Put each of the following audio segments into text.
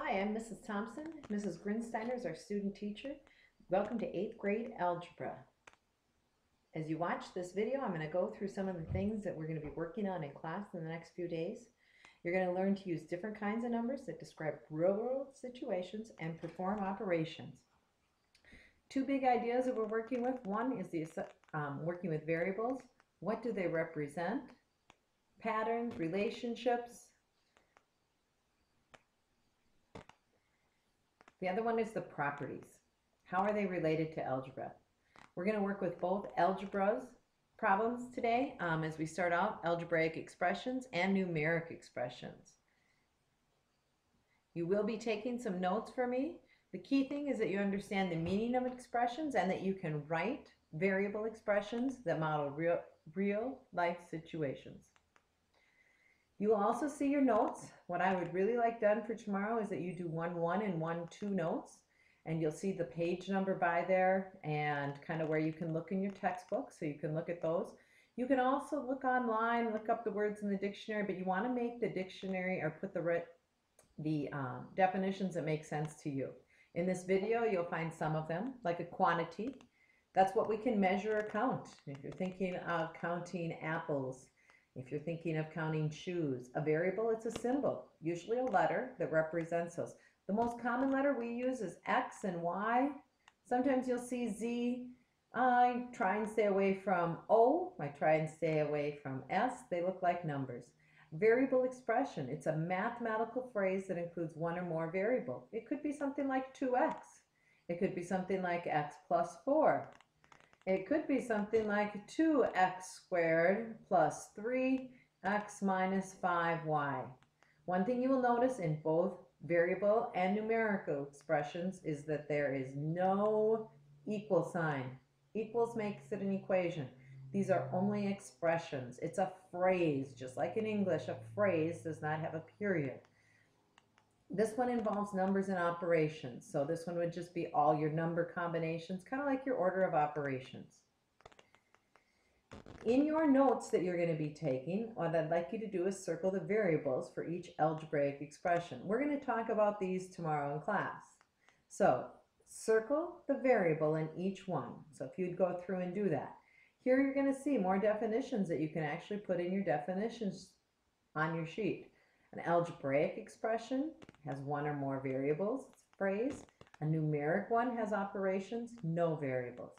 Hi, I'm Mrs. Thompson. Mrs. Grinsteiner is our student teacher. Welcome to 8th grade algebra. As you watch this video, I'm going to go through some of the things that we're going to be working on in class in the next few days. You're going to learn to use different kinds of numbers that describe real-world situations and perform operations. Two big ideas that we're working with. One is working with variables. What do they represent? Patterns, relationships. The other one is the properties. How are they related to algebra? We're going to work with both algebras problems today as we start out, algebraic expressions and numeric expressions. You will be taking some notes for me. The key thing is that you understand the meaning of expressions and that you can write variable expressions that model real life situations. You will also see your notes. What I would really like done for tomorrow is that you do 1-1 and 1-2 notes, and you'll see the page number by there and kind of where you can look in your textbook, so you can look at those. You can also look online, look up the words in the dictionary, but you want to make the dictionary or put the definitions that make sense to you. In this video, you'll find some of them, like a quantity. That's what we can measure or count. If you're thinking of counting apples, if you're thinking of counting shoes, a variable, it's a symbol, usually a letter that represents those. The most common letter we use is X and Y. Sometimes you'll see Z. I try and stay away from O. I try and stay away from S. They look like numbers. Variable expression, it's a mathematical phrase that includes one or more variable. It could be something like 2x. It could be something like x plus 4. It could be something like 2x squared plus 3x minus 5y. One thing you will notice in both variable and numerical expressions is that there is no equal sign. Equals makes it an equation. These are only expressions. It's a phrase. Just like in English, a phrase does not have a period. This one involves numbers and operations. So this one would just be all your number combinations, kind of like your order of operations. In your notes that you're going to be taking, what I'd like you to do is circle the variables for each algebraic expression. We're going to talk about these tomorrow in class. So circle the variable in each one. So if you'd go through and do that. Here you're going to see more definitions that you can actually put in your definitions on your sheet. An algebraic expression has one or more variables, it's a phrase. A numeric one has operations, no variables.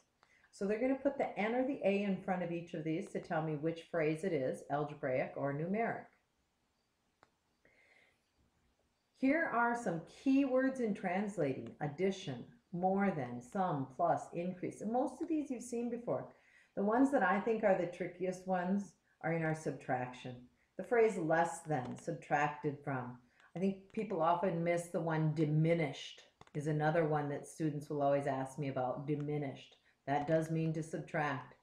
So they're going to put the N or the A in front of each of these to tell me which phrase it is, algebraic or numeric. Here are some key words in translating: addition, more than, sum, plus, increase. And most of these you've seen before. The ones that I think are the trickiest ones are in our subtraction. The phrase less than, subtracted from. I think people often miss the one diminished is another one that students will always ask me about, diminished. That does mean to subtract.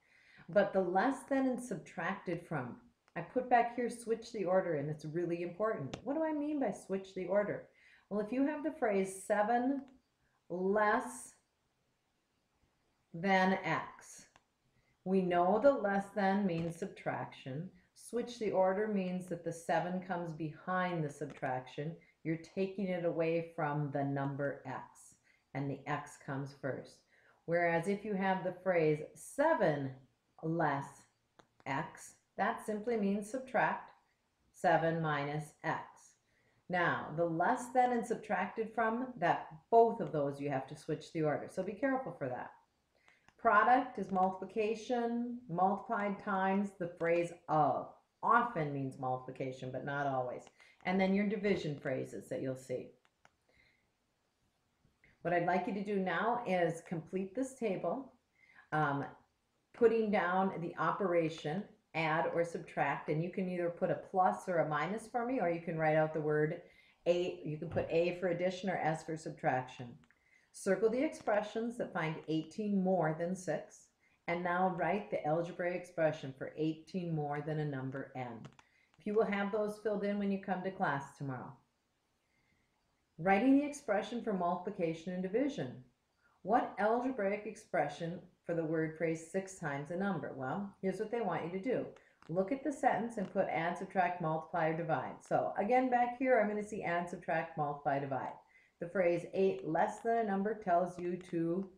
But the less than and subtracted from, I put back here switch the order, and it's really important. What do I mean by switch the order? Well, if you have the phrase 7 less than X, we know the less than means subtraction. Switch the order means that the 7 comes behind the subtraction. You're taking it away from the number X, and the X comes first. Whereas if you have the phrase 7 less X, that simply means subtract 7 minus X. Now, the less than and subtracted from, that both of those you have to switch the order. So be careful for that. Product is multiplication, multiplied times the phrase of. Often means multiplication, but not always. And then your division phrases that you'll see. What I'd like you to do now is complete this table, putting down the operation, add or subtract, and you can either put a plus or a minus for me, or you can write out the word A. You can put A for addition or S for subtraction. Circle the expressions that find 18 more than 6, and now write the algebraic expression for 18 more than a number n. If you will have those filled in when you come to class tomorrow. Writing the expression for multiplication and division. What algebraic expression for the word phrase 6 times a number? Well, here's what they want you to do. Look at the sentence and put add, subtract, multiply, or divide. So again, back here, I'm going to see add, subtract, multiply, divide. The phrase 8 less than a number tells you to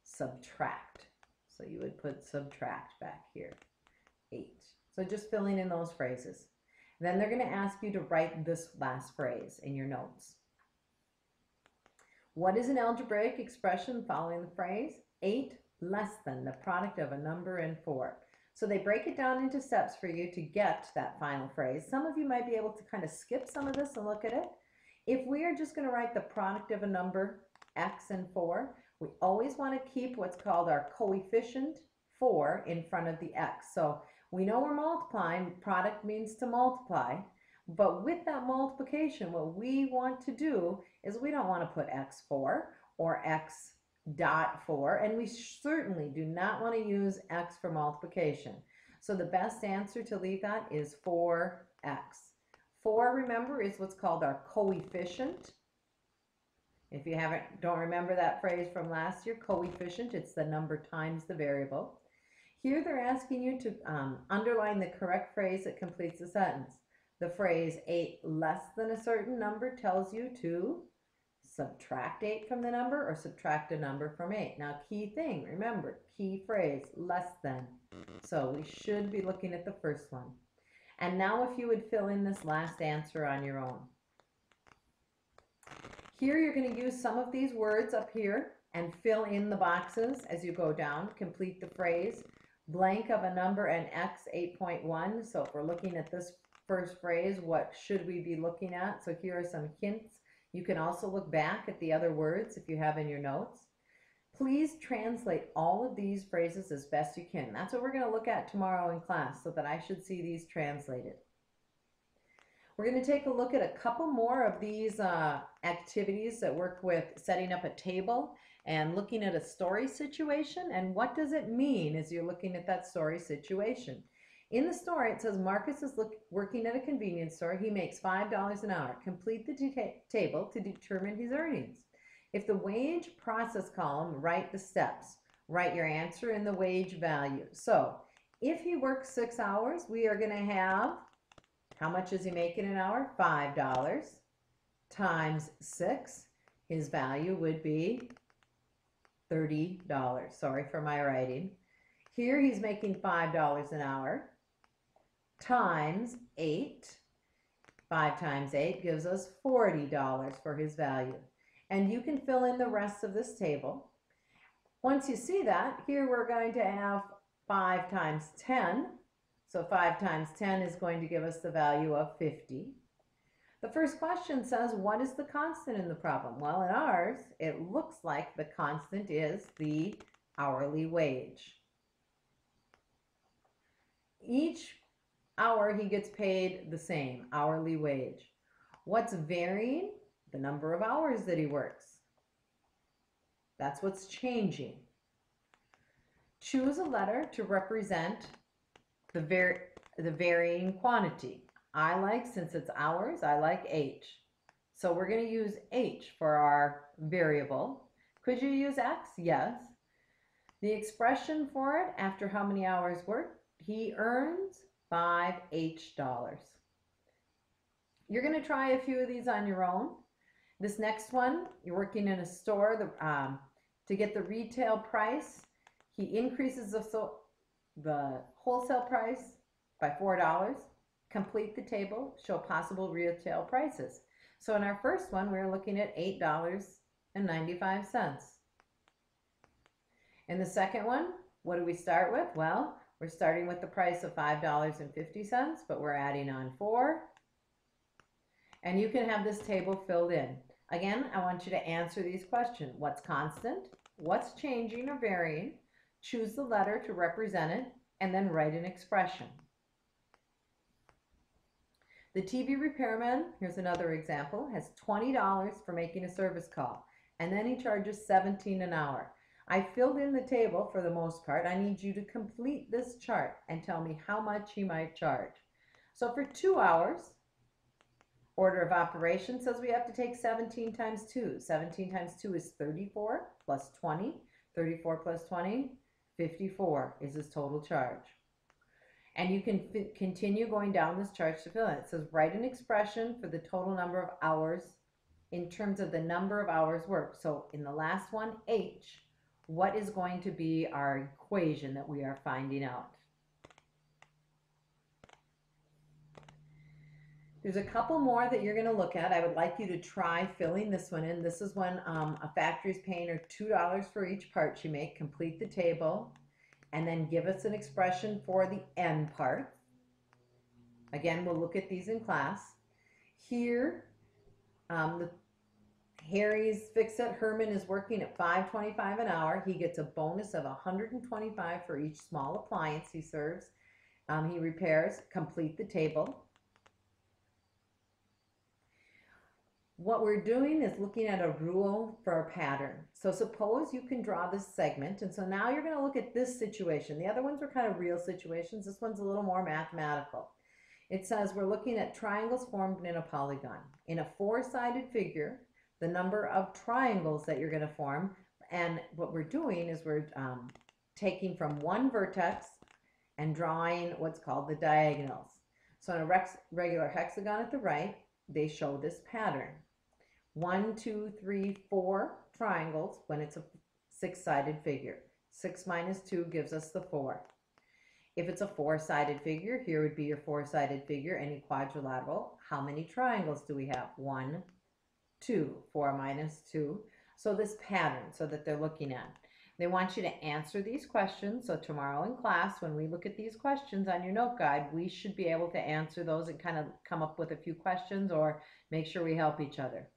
subtract. So you would put subtract back here, 8. So just filling in those phrases. Then they're going to ask you to write this last phrase in your notes. What is an algebraic expression following the phrase 8 less than the product of a number and 4? So they break it down into steps for you to get that final phrase. Some of you might be able to kind of skip some of this and look at it. If we are just going to write the product of a number, x and 4, we always want to keep what's called our coefficient 4 in front of the x. So we know we're multiplying, product means to multiply, but with that multiplication, what we want to do is we don't want to put x4 or x dot 4, and we certainly do not want to use x for multiplication. So the best answer to leave that is 4x. 4, remember, is what's called our coefficient. If you don't remember that phrase from last year, coefficient, it's the number times the variable. Here they're asking you to underline the correct phrase that completes the sentence. The phrase 8 less than a certain number tells you to subtract 8 from the number or subtract a number from 8. Now, key thing, remember, key phrase, less than. So we should be looking at the first one. And now if you would fill in this last answer on your own. Here you're going to use some of these words up here and fill in the boxes as you go down. Complete the phrase, blank of a number and x 8.1. So if we're looking at this first phrase, what should we be looking at? So here are some hints. You can also look back at the other words if you have in your notes. Please translate all of these phrases as best you can. That's what we're going to look at tomorrow in class, so that I should see these translated. We're going to take a look at a couple more of these activities that work with setting up a table and looking at a story situation, and what does it mean as you're looking at that story situation. In the story, it says Marcus is working at a convenience store. He makes $5 an hour. Complete the table to determine his earnings. If the wage process column, write the steps. Write your answer in the wage value. So if he works 6 hours, we are going to have, how much is he making an hour? $5 times 6. His value would be $30. Sorry for my writing. Here he's making $5 an hour times 8. 5 times 8 gives us $40 for his value. And you can fill in the rest of this table. Once you see that, here we're going to have 5 times 10. So 5 times 10 is going to give us the value of 50. The first question says, what is the constant in the problem? Well, in ours, it looks like the constant is the hourly wage. Each hour he gets paid the same, hourly wage. What's varying? The number of hours that he works. That's what's changing. Choose a letter to represent the varying quantity. I like, since it's hours, I like H. So we're going to use H for our variable. Could you use X? Yes. The expression for it, after how many hours worked, he earns $5H. You're going to try a few of these on your own. This next one, you're working in a store. To get the retail price, he increases the wholesale price by $4. Complete the table, show possible retail prices. So in our first one, we're looking at $8.95. In the second one, what do we start with? Well, we're starting with the price of $5.50, but we're adding on 4. And you can have this table filled in. Again, I want you to answer these questions. What's constant? What's changing or varying? Choose the letter to represent it, and then write an expression. The TV repairman, here's another example, has $20 for making a service call, and then he charges $17 an hour. I filled in the table for the most part. I need you to complete this chart and tell me how much he might charge. So for 2 hours, order of operations says we have to take 17 times 2. 17 times 2 is 34 plus 20. 34 plus 20, 54 is his total charge. And you can continue going down this chart to fill in. It says write an expression for the total number of hours in terms of the number of hours worked. So in the last one, H, what is going to be our equation that we are finding out? There's a couple more that you're going to look at. I would like you to try filling this one in. This is when a factory's paying her $2 for each part she makes. Complete the table and then give us an expression for the N part. Again, we'll look at these in class. Here, Harry's Fix-It Herman is working at $5.25 an hour. He gets a bonus of $125 for each small appliance he serves. He repairs. Complete the table. What we're doing is looking at a rule for a pattern. So suppose you can draw this segment, and so now you're going to look at this situation. The other ones were kind of real situations. This one's a little more mathematical. It says we're looking at triangles formed in a polygon. In a four-sided figure, the number of triangles that you're going to form, and what we're doing is we're taking from one vertex and drawing what's called the diagonals. So in a regular hexagon at the right, they show this pattern. 1, 2, 3, 4 triangles when it's a six-sided figure. 6 minus 2 gives us the 4. If it's a four-sided figure, here would be your four-sided figure, any quadrilateral. How many triangles do we have? 1, 2, 4 minus 2. So this pattern, so that they're looking at. They want you to answer these questions. So tomorrow in class, when we look at these questions on your note guide, we should be able to answer those and kind of come up with a few questions or make sure we help each other.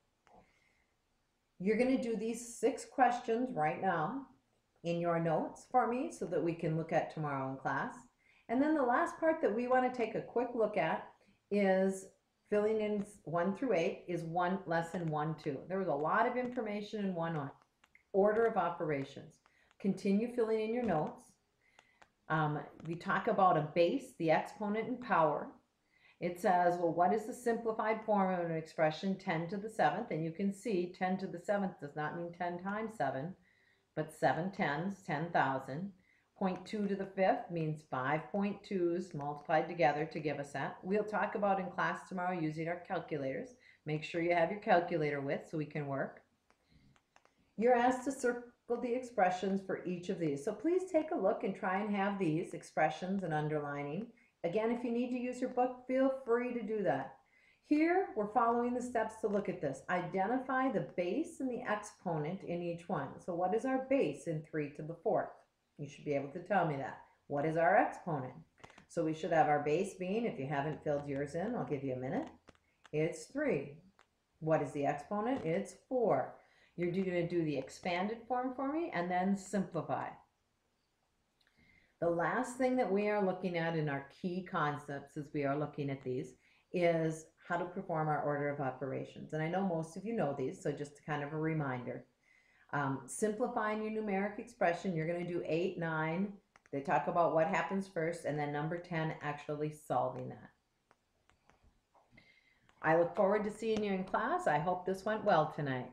You're going to do these 6 questions right now in your notes for me so that we can look at tomorrow in class. And then the last part that we want to take a quick look at is filling in 1 through 8 is lesson 1, 2. There was a lot of information in one order of operations. Continue filling in your notes. We talk about a base, the exponent, and power. It says, well, what is the simplified form of an expression 10 to the 7th? And you can see 10 to the 7th does not mean 10 times 7, but 7 tens, 10,000. 0.2 to the 5th means 5.2s multiplied together to give us that. We'll talk about in class tomorrow using our calculators. Make sure you have your calculator with so we can work. You're asked to circle the expressions for each of these. So please take a look and try and have these expressions and underlining. Again, if you need to use your book, feel free to do that. Here, we're following the steps to look at this. Identify the base and the exponent in each one. So what is our base in 3 to the 4th? You should be able to tell me that. What is our exponent? So we should have our base being, if you haven't filled yours in, I'll give you a minute. It's 3. What is the exponent? It's 4. You're going to do the expanded form for me and then simplify. The last thing that we are looking at in our key concepts as we are looking at these is how to perform our order of operations. And I know most of you know these, so just kind of a reminder. Simplifying your numeric expression, you're going to do 8, 9. They talk about what happens first, and then number 10, actually solving that. I look forward to seeing you in class. I hope this went well tonight.